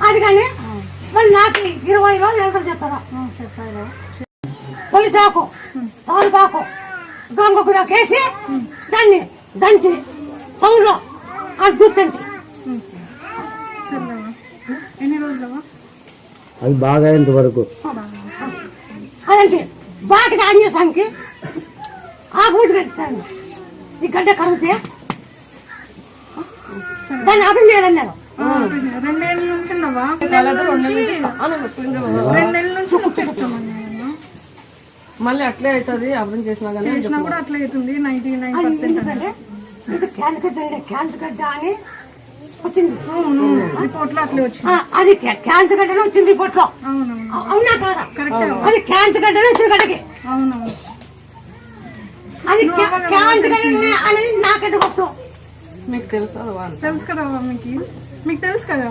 అది కానీ మరి నాకు 20 రోజులు ఎంత చెప్తారా? పొలి చాకు పాకు గంగకురాకేసి దాన్ని దంచి చౌలో అది దూతండి. ఎన్ని రోజులు అది బాగా అయ్యేంత వరకు అదంటే బాగా ఆంజేసానికి ఆకుబుట్టు పెడతాను. ఈ గడ్డ కరిగితే దాన్ని ఆపం చేయాలన్నారు. 2 నెలల నుంచి ఉన్నావా? 2 నెలల నుంచి మళ్ళీ అట్లే అవుతుంది. అర్థం చేసినా కానీ కూడా అట్లా అవుతుంది. 99% క్యాన్సర్ గడ్డ అని వచ్చింది రిపోర్ట్లో అట్లే వచ్చింది. అది క్యాన్సర్ గడ్డనే వచ్చింది రిపోర్ట్లో. అవునా కాదా? అది క్యాన్సర్ గడ్డనే వచ్చింది గడ్డకి. అవునవును. అది క్యాన్సర్ గడ్డ అనేది నాకైతే గొప్ప. మీకు తెలుసా? తెలుసు కదా మీకు తెలుసు కదా.